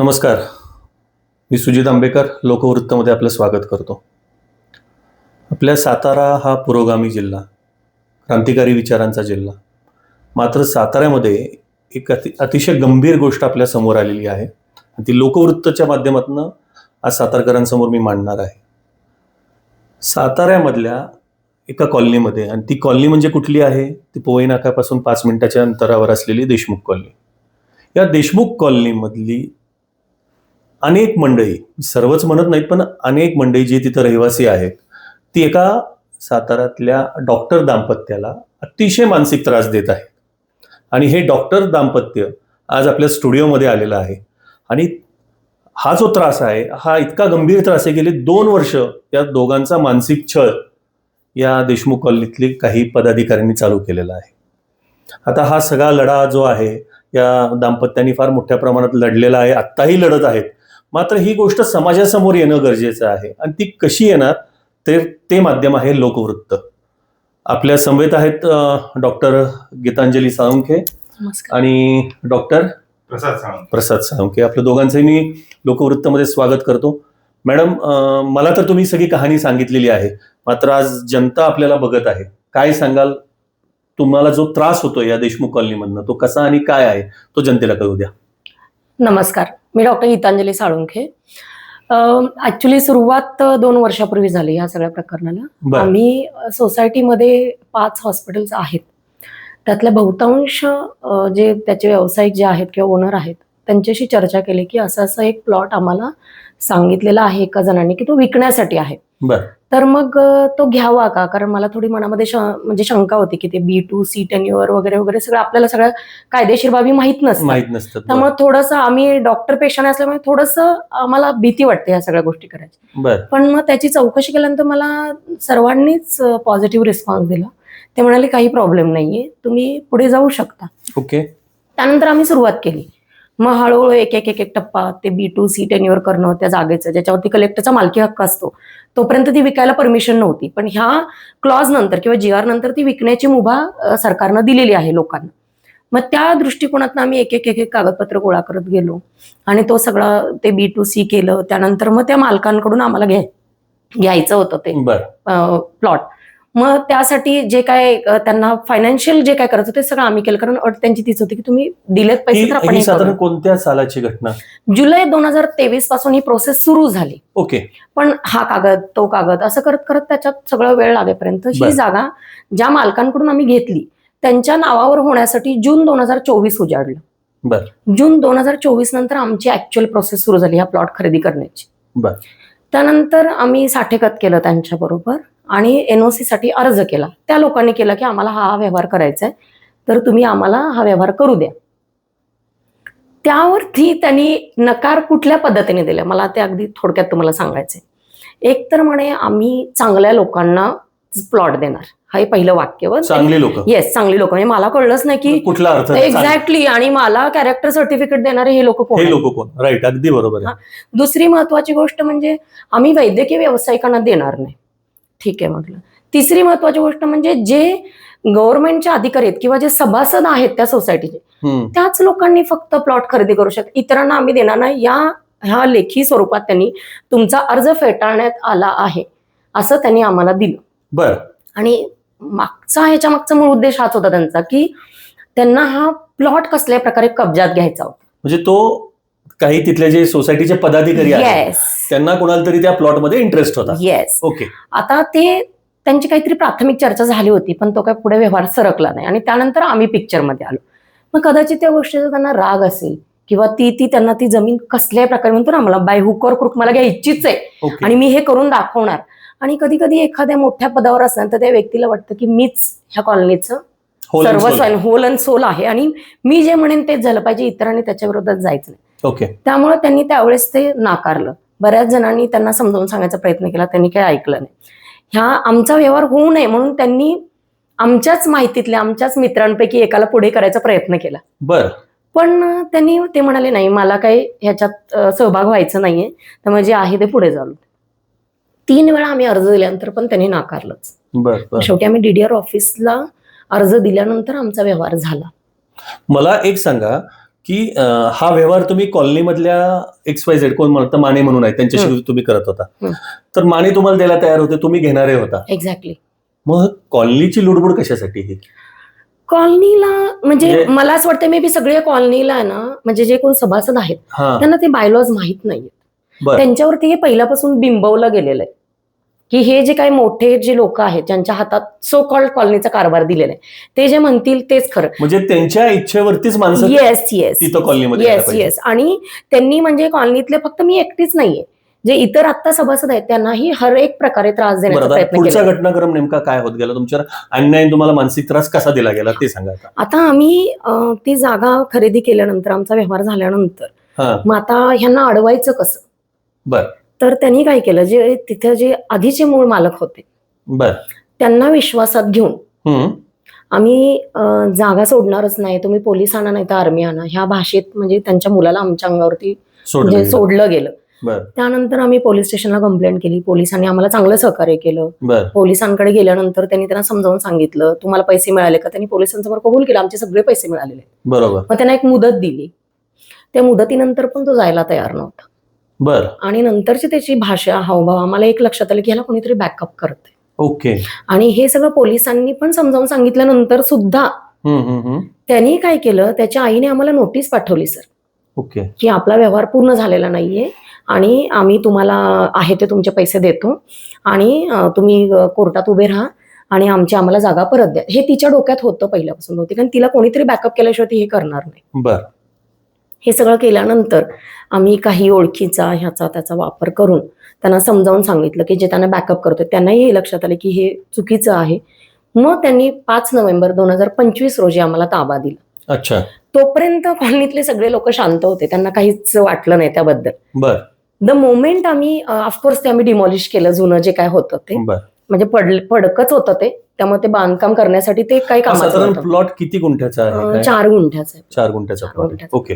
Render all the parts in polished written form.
नमस्कार. मी सुजित आंबेकर लोकवृत्तमध्ये आपलं स्वागत करतो. आपल्या सातारा हा पुरोगामी जिल्हा, क्रांतिकारी विचारांचा जिल्हा. मात्र साताऱ्यामध्ये एक अतिशय गंभीर गोष्ट आपल्या समोर आलेली आहे. ती लोकवृत्तच्या माध्यमातून आज सातारकरांसमोर मी मांडणार आहे. साताऱ्यामधल्या एका कॉलनीमध्ये, आणि ती कॉलनी म्हणजे कुठली आहे, ती पोवई नाक्यापासून 5 मिनिटाच्या अंतरावर असलेली देशमुख कॉलनी. या देशमुख कॉलनीमधली अनेक मंडळी, सर्वच म्हणत नाहीत पण अनेक मंडळी जी तिथं रहिवासी आहेत, ती एका साताऱ्यातल्या डॉक्टर दाम्पत्याला अतिशय मानसिक त्रास देत आहेत. आणि हे डॉक्टर दाम्पत्य आज आपल्या स्टुडिओमध्ये आलेलं आहे. आणि हा जो त्रास आहे, हा इतका गंभीर त्रास आहे, गेली 2 वर्ष या दोघांचा मानसिक छळ या देशमुख कॉलनीतली काही पदाधिकाऱ्यांनी चालू केलेला आहे. आता हा सगळा लढा जो आहे, या दाम्पत्यांनी फार मोठ्या प्रमाणात लढलेला आहे, आत्ताही लढत आहेत. मात्र ही गोष्ट समाजासमोर येणं गरजेचं आहे, आणि ती कशी येणार ते माध्यम आहे लोकवृत्त. आपल्या समवेत आहेत डॉक्टर गीतांजली साळुंखे आणि डॉक्टर प्रसाद साळुंखे. आपल्या दोघांचंही मी लोकवृत्तमध्ये स्वागत करतो. मॅडम, मला तर तुम्ही सगळी कहाणी सांगितलेली आहे, मात्र आज जनता आपल्याला बघत आहे. काय सांगाल? तुम्हाला जो त्रास होतो या देशमुख कॉलनीमधनं, तो कसा आणि काय आहे, तो जनतेला कळू द्या. नमस्कार, मी डॉक्टर गीतांजली साळुंखे. ऍक्च्युली सुरुवात 2 वर्षापूर्वी झाली ह्या सगळ्या प्रकरणाला. आम्ही सोसायटीमध्ये 5 हॉस्पिटल्स आहेत, त्यातल्या बहुतांश जे त्याचे व्यावसायिक जे आहेत किंवा ओनर आहेत, त्यांच्याशी चर्चा केली की असं असं एक प्लॉट आम्हाला सांगितलेला आहे एका जणांनी की तो विकण्यासाठी आहे. तर मग तो घ्यावा का? कारण मला थोडी मनामध्ये म्हणजे शंका होती की ते B2C टेन्युअर वगैरे वगैरे सगळं आपल्याला सगळ्या कायदेशीर बाबी माहित नसतात. त्यामुळे थोडंसं आम्ही डॉक्टर पेशंट असल्यामुळे थोडंसं आम्हाला भीती वाटते ह्या सगळ्या गोष्टी करायची. पण मग त्याची चौकशी केल्यानंतर मला सर्वांनीच पॉझिटिव्ह रिस्पॉन्स दिला. ते म्हणाले काही प्रॉब्लेम नाहीये, तुम्ही पुढे जाऊ शकता. ओके. त्यानंतर आम्ही सुरुवात केली. मग हळूहळू एक एक एक एक टप्पा ते B2C टेन्युअर करणं, त्या जागेचं ज्याच्यावरती कलेक्टरचा मालकी हक्क असतो, तोपर्यंत ती विकायला परमिशन नव्हती. पण ह्या क्लॉज नंतर किंवा GR नंतर ती विकण्याची मुभा सरकारनं दिलेली आहे लोकांना. मग त्या दृष्टिकोनातून आम्ही एक एक एक एक कागदपत्र गोळा करत गेलो आणि तो सगळा ते B2C केलं. त्यानंतर मग त्या मालकांकडून आम्हाला घ्यायचं होतं ते प्लॉट. मग त्यासाठी जे काय त्यांना फायनान्शियल जे काय करायचं ते सगळं आम्ही केलं, कारण अट त्यांची तीच होती की तुम्ही दिलेत पैसे तर आपण. साधारण कोणत्या सालाची घटना? जुलै 2023 पासून ही प्रोसेस सुरू झाली. ओके. पण हा कागद तो कागद असं करत करत त्याच्यात सगळं वेळ लागेपर्यंत ही जागा ज्या मालकांकडून आम्ही घेतली त्यांच्या नावावर होण्यासाठी जून 2024 उजाडलं. जून 2024 नंतर आमची ऍक्च्युअल प्रोसेस सुरू झाली ह्या प्लॉट खरेदी करण्याची. त्यानंतर आम्ही साठेखत केलं त्यांच्याबरोबर आणि NOC साठी अर्ज केला. त्या लोकांनी केला की आम्हाला हा व्यवहार करायचा आहे, तर तुम्ही आम्हाला हा व्यवहार करू द्या. त्यावरती त्यांनी नकार कुठल्या पद्धतीने दिला मला ते अगदी थोडक्यात तुम्हाला सांगायचंय. एक तर म्हणे आम्ही चांगल्या लोकांना प्लॉट देणार, हे पहिलं वाक्य. चांगली लोक? येस, चांगली लोक. म्हणजे मला कळलंच नाही की कुठला अर्थ एक्झॅक्टली, आणि मला कॅरेक्टर सर्टिफिकेट देणारे हे लोक कोण? राईट, अगदी बरोबर. दुसरी महत्वाची गोष्ट म्हणजे आम्ही वैद्यकीय व्यावसायिकांना देणार नाही. ठीक आहे म्हटलं. तिसरी महत्वाची गोष्ट म्हणजे जे गव्हर्नमेंटचे अधिकारी आहेत किंवा जे सभासद आहेत त्या सोसायटीचे, त्याच लोकांनी फक्त प्लॉट खरेदी करू शकतात, इतरांना आम्ही देणार नाही. ह्या लेखी स्वरूपात त्यांनी तुमचा अर्ज फेटाळण्यात आला आहे असं त्यांनी आम्हाला दिलं. आणि ह्याच्या मागचा मूळ उद्देश हाच होता त्यांचा की त्यांना हा प्लॉट कसल्या प्रकारे कब्जात घ्यायचा होता. म्हणजे तो काही तिथले जे सोसायटीचे पदाधिकारी आहेत त्यांना कोणाला तरी त्या प्लॉट मध्ये इंटरेस्ट होता. येस. ओके. आता ते त्यांची काहीतरी प्राथमिक चर्चा झाली होती, पण तो काय पुढे व्यवहार सरकला नाही आणि त्यानंतर आम्ही पिक्चरमध्ये आलो. मग कदाचित त्या गोष्टीचा त्यांना राग असेल किंवा त्यांना ती जमीन कसल्याही प्रकारे म्हणतो ना, मला बाय हुक और क्रूक मला घ्यायचीच आहे आणि मी हे करून दाखवणार. आणि कधी कधी एखाद्या मोठ्या पदावर असल्यानंतर त्या व्यक्तीला वाटतं की मीच ह्या कॉलनीचं सर्वस्व होल अँड सोल आहे आणि मी जे म्हणेन तेच झालं पाहिजे, इतरांनी त्याच्या विरोधात जायचं नाही. त्यामुळे त्यांनी त्यावेळेस ते नाकारलं. बऱ्याच जणांनी त्यांना समजावून सांगायचा प्रयत्न केला, त्यांनी काही ऐकलं नाही. आमचा व्यवहार होऊ नये म्हणून त्यांनी आमच्याच माहितीतल्या आमच्याच मित्रांपैकी एकाला पुढे करायचा प्रयत्न केला. पण त्यांनी ते म्हणाले नाही, मला काही ह्याच्यात सहभाग व्हायचं नाहीये, त्यामुळे जे आहे ते पुढे जाऊ. 3 वेळा आम्ही अर्ज दिल्यानंतर पण त्यांनी नाकारलंच. शेवटी आम्ही DDR ऑफिसला अर्ज दिल्यानंतर आमचा व्यवहार झाला. मला एक सांगा की हा व्यवहार तुम्ही कॉलनीमधल्या XYZ कोण म्हणतं माने म्हणून आहे त्यांच्याशी तुम्ही करत होता. तर माने तुम्हाला द्यायला तयार होते, तुम्ही घेणारे होता. एक्झॅक्टली. मग कॉलनीची लुडबुड कशासाठी ही? कॉलनीला म्हणजे मला असं वाटतं मे बी सगळे कॉलनीला आहे ना, म्हणजे जे कोण सभासद आहेत त्यांना ते बायलॉज माहित नाहीये. त्यांच्यावरती हे पहिल्यापासून बिंबवलं गेलेलं आहे की हे जे काही मोठे जे लोक आहेत ज्यांच्या हातात सो कॉल्ड कॉलनीचा कारभार दिलेला आहे ते जे म्हणतील तेच खरं. म्हणजे त्यांच्या इच्छेवरतीच माणसं तिथं कॉलनीमध्ये येस. आणि त्यांनी म्हणजे कॉलनीतले फक्त मी एकटीच नाहीये, जे इतर आता सभासद आहेत त्यांनाही हर एक प्रकारे त्रास देण्याचा प्रयत्न केला. पुढचा घटनाक्रम नेमका काय होत गेला? तुमच्यावर अन्याय तुम्हाला मानसिक त्रास कसा दिला गेला ते सांगा. आता आम्ही ती जागा खरेदी केल्यानंतर आमचा व्यवहार झाल्यानंतर मग आता ह्यांना अडवायचं कसं? बर. तर त्यांनी काय केलं, जे तिथे जे आधीचे मूळ मालक होते त्यांना विश्वासात घेऊन आम्ही जागा सोडणारच नाही, तुम्ही पोलीस आणा नाही तर आर्मी आणा, ह्या भाषेत म्हणजे त्यांच्या मुलाला आमच्या अंगावरती सोडलं गेलं. त्यानंतर आम्ही पोलीस स्टेशनला कंप्लेंट केली. पोलिसांनी आम्हाला चांगलं सहकार्य केलं. पोलिसांकडे गेल्यानंतर त्यांनी त्यांना समजावून सांगितलं तुम्हाला पैसे मिळाले का. त्यांनी पोलिसांसमोर कबूल केलं आमचे सगळे पैसे मिळालेले. बरोबर. मग त्यांना एक मुदत दिली. त्या मुदतीनंतर पण तो जायला तयार नव्हता. आणि नंतरची त्याची भाषा हावभाव आम्हाला एक लक्षात आलं की ह्याला कोणीतरी बॅकअप करते. ओके. आणि हे सगळं पोलिसांनी पण समजावून सांगितल्यानंतर सुद्धा त्यांनी काय केलं, त्याच्या आईने आम्हाला नोटीस पाठवली सर. ओके. की आपला व्यवहार पूर्ण झालेला नाहीये आणि आम्ही तुम्हाला आहे ते तुमचे पैसे देतो आणि तुम्ही कोर्टात उभे राहा आणि आम्हाला जागा परत द्या. हे तिच्या डोक्यात होतं पहिल्यापासून होते, कारण तिला कोणीतरी बॅकअप केल्याशिवाय ती हे करणार नाही. हे सगळं केल्यानंतर आम्ही काही ओळखीचा ह्याचा त्याचा वापर करून त्यांना समजावून सांगितलं की जे त्यांना बॅकअप करतो त्यांनाही हे लक्षात आलं की हे चुकीचं आहे. मग त्यांनी 5 नोव्हेंबर 2025 रोजी आम्हाला ताबा दिला. अच्छा. तोपर्यंत कॉलनीतले सगळे लोक शांत होते, त्यांना काहीच वाटलं नाही त्याबद्दल. द मोमेंट आम्ही ऑफकोर्स ते आम्ही डिमॉलिश केलं जुनं जे काय होतं ते, म्हणजे पडकच होतं ते, त्यामुळे ते बांधकाम करण्यासाठी ते काही कामाचं होतं. प्लॉट किती गुंठ्याचा आहे? 4 गुंठ्याचा आहे. 4 गुंठ्याचा प्लॉट. ओके.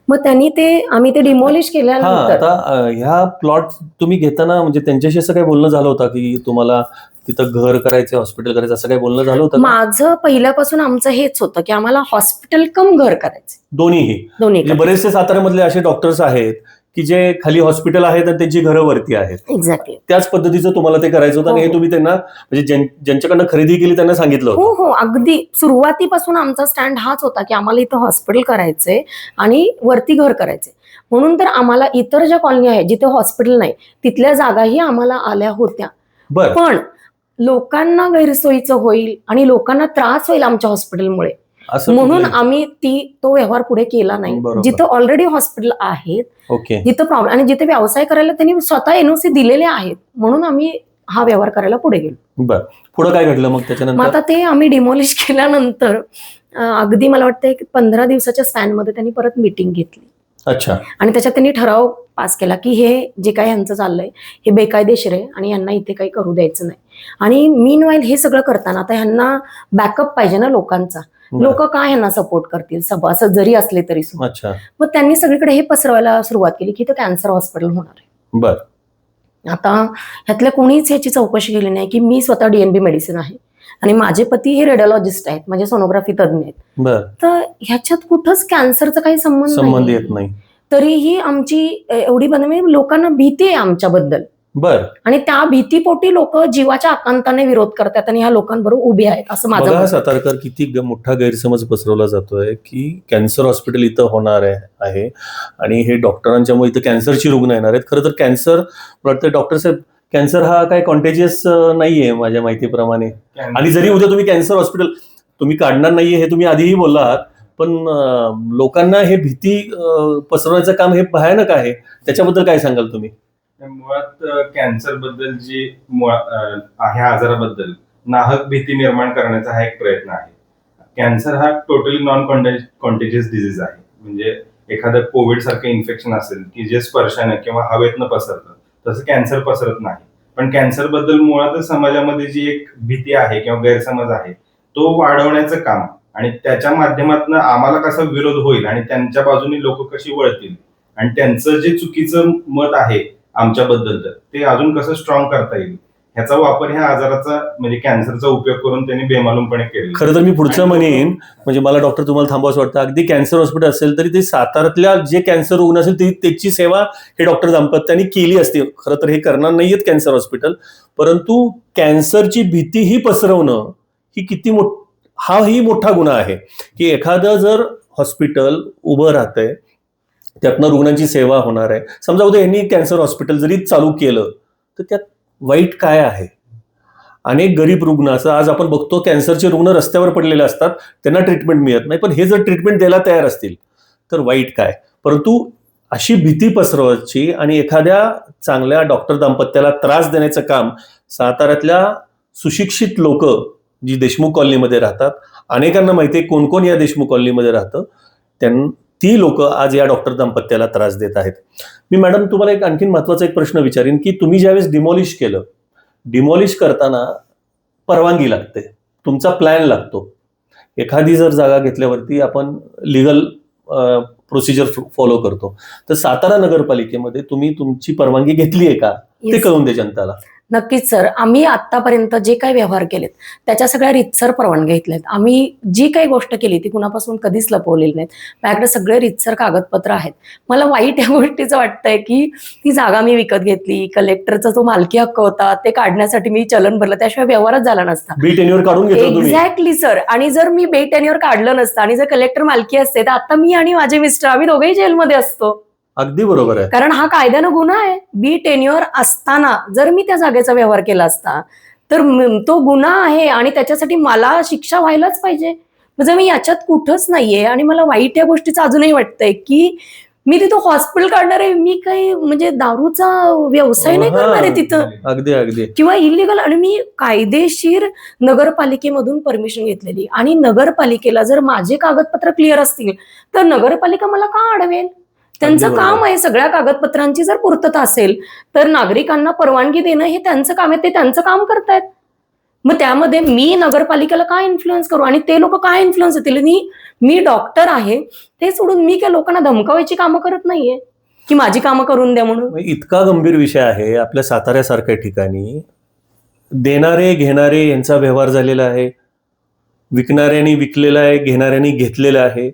मग त्यांनी आम्ही ते डिमॉलिश केल्यानंतर आता ह्या प्लॉट तुम्ही घेताना म्हणजे त्यांच्याशी असं काही बोलणं झालं होतं की तुम्हाला तिथं घर करायचं हॉस्पिटल करायचं असं काही बोलणं झालं होतं? माझं पहिल्यापासून आमचं हेच होतं की आम्हाला हॉस्पिटल कम घर करायचं. दोन्ही. बरेचसे साताऱ्यामधले असे डॉक्टर्स आहेत की जे खाली हॉस्पिटल आहेत आणि त्यांची घरं वरती आहेत. एक्झॅक्टली. त्याच पद्धतीचं तुम्हाला ते करायचं होतं आणि हे तुम्ही त्यांना म्हणजे ज्यांच्याकडनं खरेदी केली त्यांना सांगितलं होतं? हो. अगदी सुरुवातीपासून आमचा स्टँड हाच होता की आम्हाला इथं हॉस्पिटल करायचंय आणि वरती घर करायचंय. म्हणून तर आम्हाला इतर ज्या कॉलनी आहेत जिथे हॉस्पिटल नाही तिथल्या जागाही आम्हाला आल्या होत्या. पण लोकांना गैरसोयीचं होईल आणि लोकांना त्रास होईल आमच्या हॉस्पिटलमुळे, म्हणून आम्ही तो व्यवहार पुढे केला नाही. जिथं ऑलरेडी हॉस्पिटल आहेत, जिथं प्रॉब्लेम आणि जिथे व्यवसाय करायला त्यांनी स्वतः NOC दिलेले आहेत, म्हणून आम्ही हा व्यवहार करायला पुढे गेलो. पुढे काय घडलं मग त्याच्यानंतर? आता ते आम्ही डिमॉलिश केल्यानंतर अगदी मला वाटतं 15 दिवसाच्या स्पॅनमध्ये त्यांनी परत मीटिंग घेतली. अच्छा. आणि त्याच्यात त्यांनी ठराव पास केला की हे जे काही यांचं चाललंय हे बेकायदेशीर आहे आणि यांना इथे काही करू द्यायचं नाही. आणि मीनवाईल हे सगळं करताना आता ह्यांना बॅकअप पाहिजे ना लोकांचा. लोक काय ह्यांना सपोर्ट करतील सभासद जरी असले तरी सुद्धा. मग त्यांनी सगळीकडे हे पसरवायला सुरुवात केली की इथं कॅन्सर हॉस्पिटल होणार आहे. आता ह्यातल्या कोणीच ह्याची चौकशी केली नाही की मी स्वतः DNB मेडिसिन आहे आणि माझे पती हे रेडिओलॉजिस्ट आहेत, म्हणजे सोनोग्राफी तज्ञ आहेत. तर ह्याच्यात कुठंच कॅन्सरचा काही संबंध येत नाही. तरीही आमची एवढी बनवी लोकांना भीती आहे आमच्याबद्दल. आणि त्या भीतीपोटी लोक जीवाच्या आकांताने विरोध करतात आणि ह्या लोकांबरोबर उभे आहेत असं माझं मत. सातारकर किती मोठा गैरसमज पसरवला जातोय की कॅन्सर हॉस्पिटल इथं होणार आहे आणि हे डॉक्टरांच्यामुळे इथं कॅन्सरची रुग्ण येणार आहेत. खरं तर कॅन्सर डॉक्टर साहेब कॅन्सर हा काय कॉन्टेजियस नाहीये माझ्या माहितीप्रमाणे. आणि जरी उद्या तुम्ही कॅन्सर हॉस्पिटल तुम्ही काढणार नाहीये हे तुम्ही आधीही बोलला आहात, पण लोकांना हे भीती पसरवण्याचं काम हे भयानक आहे. त्याच्याबद्दल काय सांगाल तुम्ही? मुळात कॅन्सर बद्दल जी ह्या आजाराबद्दल नाहक भीती निर्माण करण्याचा हा एक प्रयत्न आहे. कॅन्सर हा टोटली नॉन कॉन्टेजियस डिझीज आहे. म्हणजे एखादं कोविड सारखं इन्फेक्शन असेल की जे स्पर्शाने किंवा हवेतनं पसरतं, तसं कॅन्सर पसरत नाही. पण कॅन्सर बद्दल मुळातच समाजामध्ये जी एक भीती आहे किंवा गैरसमज आहे तो वाढवण्याचं काम आणि त्याच्या माध्यमातून आम्हाला कसा विरोध होईल आणि त्यांच्या बाजूने लोक कशी वळतील आणि त्यांचं जे चुकीचं मत आहे आमच्याबद्दल तर ते अजून कसं स्ट्रॉंग करता येईल ह्याचा वापर ह्या आजाराचा म्हणजे कॅन्सरचा उपयोग करून त्यांनी बेमालूमपणे केला. खरं तर मी पुढचं म्हणेन, म्हणजे मला डॉक्टर तुम्हाला थांबवावं वाटतं, अगदी कॅन्सर हॉस्पिटल असेल तरी ते साताऱ्यातल्या जे कॅन्सर रुग्ण असेल त्याची सेवा हे डॉक्टर दाम्पत्याने केली असते. खरं तर हे करणार नाहीयेत कॅन्सर हॉस्पिटल, परंतु कॅन्सरची भीती ही पसरवणं ही हाही मोठा गुन्हा आहे की एखादं जर हॉस्पिटल उभं राहतंय, त्यातनं रुग्णांची सेवा होणार आहे. समजा उद्या यांनी कॅन्सर हॉस्पिटल जरी चालू केलं तर त्यात वाईट काय आहे? अनेक गरीब रुग्ण असं आज आपण बघतो, कॅन्सरचे रुग्ण रस्त्यावर पडलेले असतात, त्यांना ट्रीटमेंट मिळत नाही. पण हे जर ट्रीटमेंट द्यायला तयार असतील तर वाईट काय? परंतु अशी भीती पसरवायची आणि एखाद्या चांगल्या डॉक्टर दाम्पत्याला त्रास देण्याचं काम साताऱ्यातल्या सुशिक्षित लोक जी देशमुख कॉलनीमध्ये राहतात, अनेकांना माहिती आहे कोण कोण या देशमुख कॉलनीमध्ये राहतं, ती लोक आज या डॉक्टर दाम्पत्याला त्रास देत आहेत. मी मॅडम तुम्हाला एक आणखीन महत्वाचा एक प्रश्न विचारीन की तुम्ही ज्यावेळेस डिमॉलिश करताना परवानगी लागते, तुमचा प्लॅन लागतो. एखादी जर जागा घेतल्यावरती आपण लिगल प्रोसिजर फॉलो करतो, तर सातारा नगरपालिकेमध्ये तुम्ही तुमची परवानगी घेतली आहे का ते कळून दे जनताला. नक्कीच सर, आम्ही आतापर्यंत जे काही व्यवहार केलेत त्याच्या सगळ्या रीतसर परवानग्या घेतल्यात. आम्ही जी काही गोष्ट केली ती कुणापासून कधीच लपवलेली नाहीत. माझ्याकडे सगळे रीतसर कागदपत्र आहेत. मला वाईट या गोष्टीचं वाटतंय की ती जागा मी विकत घेतली, कलेक्टरचा जो मालकी हक्क होता ते काढण्यासाठी मी चलन भरलं, त्याशिवाय व्यवहारच झाला नसता. बी टेन्युअर काढून घेतलं तुम्ही. Exactly sir. आणि जर मी बे टेन्युअर काढलं नसतं आणि जर कलेक्टर मालकी असते तर आता मी आणि माझे मिस्टर आम्ही दोघेही जेलमध्ये असतो. अगदी बरोबर आहे. कारण हा कायद्यानं गुन्हा आहे. बी टेन्युअर असताना जर मी त्या जागेचा व्यवहार केला असता तर तो गुन्हा आहे आणि त्याच्यासाठी मला शिक्षा व्हायलाच पाहिजे. म्हणजे मी याच्यात कुठंच नाहीये आणि मला वाईट या गोष्टीचं अजूनही वाटतंय की मी तिथं हॉस्पिटल काढणार आहे, मी काही म्हणजे दारूचा व्यवसाय नाही करणार आहे तिथं, अगदी अगदी किंवा इलिगल. आणि मी कायदेशीर नगरपालिकेमधून परमिशन घेतलेली आणि नगरपालिकेला जर माझे कागदपत्र क्लिअर असतील तर नगरपालिका मला का अडवेल? त्यांचं काम आहे. सगळ्या कागदपत्रांची जर पूर्तता असेल तर नागरिकांना परवानगी देणं हे त्यांचं काम आहे, ते त्यांचं काम करतायत. मग त्यामध्ये मी नगरपालिकेला काय इन्फ्लुएन्स करू आणि ते लोक काय इन्फ्लुएन्स देतील? मी डॉक्टर आहे ते सोडून मी काय लोकांना धमकावायची कामं करत नाहीये की माझी कामं करून द्या म्हणून. इतका गंभीर विषय आहे आपल्या साताऱ्यासारख्या ठिकाणी. देणारे घेणारे यांचा व्यवहार झालेला आहे, विकणाऱ्यांनी विकलेला आहे, घेणाऱ्यांनी घेतलेला आहे.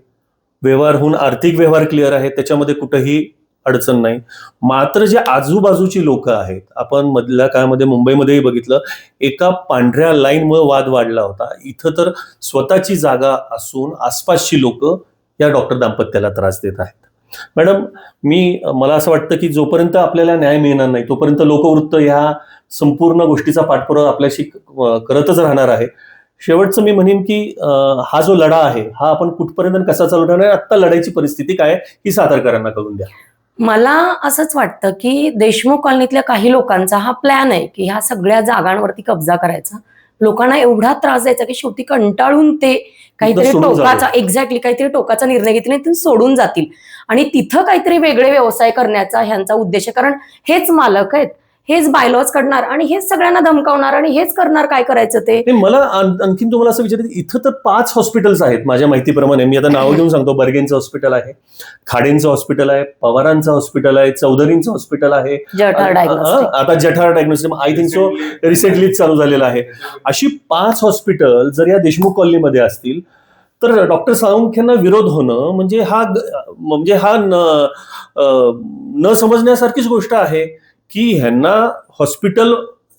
व्यवहार होऊन आर्थिक व्यवहार क्लिअर आहे, त्याच्यामध्ये कुठेही अडचण नाही. मात्र जे आजूबाजूची लोक आहेत, आपण मधल्या काळामध्ये मुंबईमध्येही बघितलं, एका पांढऱ्या लाईनमुळे वाद वाढला होता. इथं तर स्वतःची जागा असून आसपासची लोक या डॉक्टर दाम्पत्याला त्रास देत आहेत. मॅडम, मला असं वाटतं की जोपर्यंत आपल्याला न्याय मिळणार नाही तोपर्यंत लोकवृत्त ह्या संपूर्ण गोष्टीचा पाठपुरावा आपल्याशी करतच राहणार आहे. शेवटचं मी म्हणेन की हा जो लढा आहे हा आपण कुठपर्यंत कसा चालू ठेवणार, आता लढायची परिस्थिती काय ही सातारकरांना कळून द्या. मला असंच वाटतं की देशमुख कॉलनीतल्या काही लोकांचा हा प्लॅन आहे की ह्या सगळ्या जागांवरती कब्जा करायचा, लोकांना एवढा त्रास द्यायचा की शेवटी कंटाळून ते काहीतरी काहीतरी टोकाचा निर्णय घेतील आणि ते सोडून जातील आणि तिथं काहीतरी वेगळे व्यवसाय करण्याचा ह्यांचा उद्देश आहे. कारण हेच मालक आहेत, हेच बायलॉज करणार आणि हेच सगळ्यांना धमकावणार आणि हेच करणार काय करायचं ते. मला आणखीन तुम्हाला असं विचारायचं, इथं तर 5 हॉस्पिटल्स आहेत माझ्या माहितीप्रमाणे. मी आता नाव घेऊन सांगतो. बर्गेंचं हॉस्पिटल आहे, खाडेंचं हॉस्पिटल आहे, पवारांचं हॉस्पिटल आहे, चौधरींचं हॉस्पिटल आहे, आता जठार डायग्नोस्टिक आय थिंक सो रिसेंटलीच चालू झालेलं आहे. अशी 5 हॉस्पिटल जर या देशमुख कॉलनीमध्ये असतील तर डॉक्टर साळुंखे यांना विरोध होणं म्हणजे हा न समजण्यासारखीच गोष्ट आहे की ह्यांना हॉस्पिटल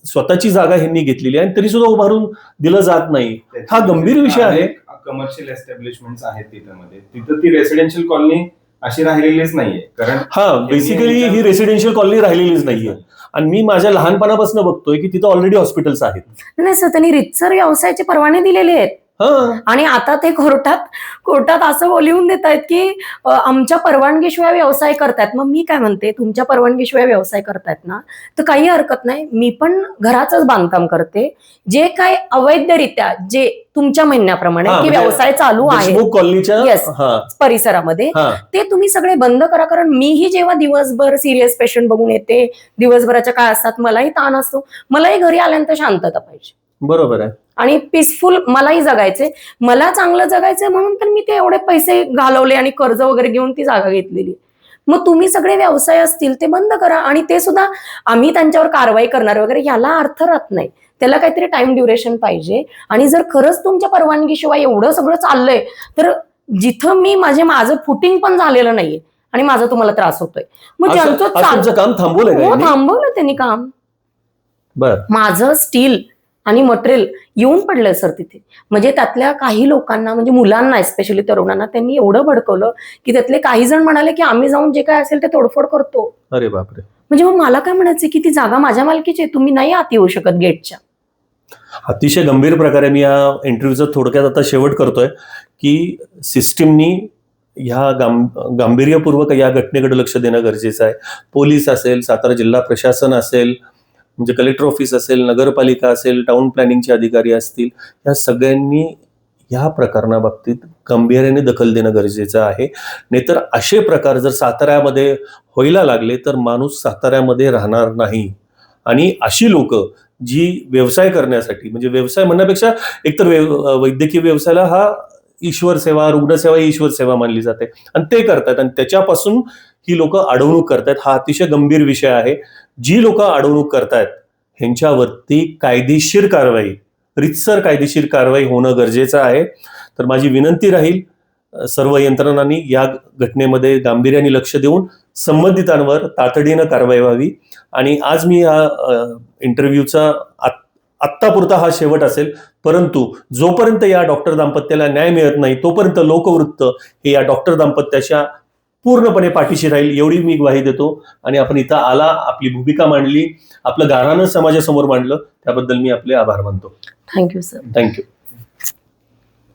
स्वतःची जागा ह्यांनी घेतलेली आहे तरी सुद्धा उभारून दिलं जात नाही. हा गंभीर विषय आहे. कमर्शियल एस्टॅब्लिशमेंट आहेत तिथं ती रेसिडेन्शियल कॉलनी अशी राहिलेलीच नाहीये. कारण बेसिकली ही रेसिडेन्शियल कॉलनी राहिलेलीच नाहीये आणि मी माझ्या लहानपणापासून बघतोय की तिथं ऑलरेडी हॉस्पिटल्स आहेत. नाही सर, त्यांनी रितसर व्यवसायाचे परवाने दिलेले आहेत आणि आता ते कोर्टात असं लिहून देत आहेत की आमच्या परवानगीशिवाय व्यवसाय करतायत. मग मी काय म्हणते, तुमच्या परवानगीशिवाय व्यवसाय करतायत ना तर काही हरकत नाही, मी पण घराचंच बांधकाम करते. जे काय अवैधरित्या जे तुमच्या म्हणण्याप्रमाणे की व्यवसाय चालू आहे कॉलनीच्या परिसरामध्ये ते तुम्ही सगळे बंद करा. कारण मीही जेव्हा दिवसभर सिरियस पेशंट बघून येते, दिवसभराच्या काय असतात, मलाही ताण असतो, मलाही घरी आल्यानंतर शांतता पाहिजे. बरोबर आहे. आणि पीसफुल मलाही जगायचे, मला चांगलं जगायचंय म्हणून तर मी ते एवढे पैसे घालवले आणि कर्ज वगैरे घेऊन ती जागा घेतलेली. मग तुम्ही सगळे व्यवसाय असतील ते बंद करा, आणि ते सुद्धा आम्ही त्यांच्यावर कारवाई करणार वगैरे याला अर्थ राहत नाही. त्याला काहीतरी टाइम ड्युरेशन पाहिजे. आणि जर खरंच तुमच्या परवानगीशिवाय एवढं सगळं चाललंय, तर जिथं माझं फुटिंग पण झालेलं नाहीये आणि माझा तुम्हाला त्रास होतोय, मग असं- ज्यांचं असं तुमचं काम थांबवलंय का हो, यांनी? थांबवलं त्यांनी काम. बर. माझं स्टील आणि मटेरियल येऊन पडलंय सर तिथे. म्हणजे त्यातल्या काही लोकांना, म्हणजे मुलांना, एस्पेशली तरुणांना, त्यांनी एवढं भडकवलं की त्यातले काही जण म्हणाले की आम्ही जाऊन जे काय असेल ते तोडफोड करतो. अरे बापरे. म्हणजे मग मला काय म्हणायचं की ती जागा माझ्या मालकीची आहे, तुम्ही नाही आत येऊ शकत गेटच्या. अतिशय गंभीर प्रकारे मी या इंटरव्ह्यूचा थोडक्यात आता शेवट करतोय की सिस्टीमनी ह्या गांभीर्यपूर्वक या घटनेकडे लक्ष देणं गरजेचं आहे. पोलीस असेल, सातारा जिल्हा प्रशासन असेल, म्हणजे कलेक्टर ऑफिस असेल, नगरपालिका असेल, टाउन प्लॅनिंगचे अधिकारी असतील, या सगळ्यांनी ह्या प्रकरणाबाबतीत गांभीर्याने दखल देणं गरजेचं आहे. नाहीतर असे प्रकार जर साताऱ्यामध्ये व्हायला लागले तर माणूस साताऱ्यामध्ये राहणार नाही. आणि अशी लोक जी व्यवसाय करण्यासाठी, म्हणजे व्यवसाय म्हणण्यापेक्षा एकतर वैद्यकीय व्यवसायाला हा ईश्वर सेवा, रुग्णसेवा ही ईश्वर सेवा मानली जाते, आणि ते करतात, आणि त्याच्यापासून ही लोक अडवणूक करतात. हा अतिशय गंभीर विषय आहे. जी लोक अडवणूक करतायत ह्यांच्यावरती कायदेशीर कारवाई, रितसर कायदेशीर कारवाई होणं गरजेचं आहे. तर माझी विनंती राहील सर्व यंत्रणांनी या घटनेमध्ये गांभीर्याने लक्ष देऊन संबंधितांवर तातडीनं कारवाई व्हावी. आणि आज मी या इंटरव्ह्यूचा आत्तापुरता हा शेवट असेल, परंतु जोपर्यंत या डॉक्टर दाम्पत्याला न्याय मिळत नाही तोपर्यंत लोकवृत्त हे या डॉक्टर दाम्पत्याच्या पूर्णपणे पाठीशी राहील, एवढी मी ग्वाही देतो. आणि आपण इथं आला, आपली भूमिका मांडली, आपलं गाऱ्हाणं समाजासमोर मांडलं, त्याबद्दल मी आपले आभार मानतो. Thank you sir. थँक्यू.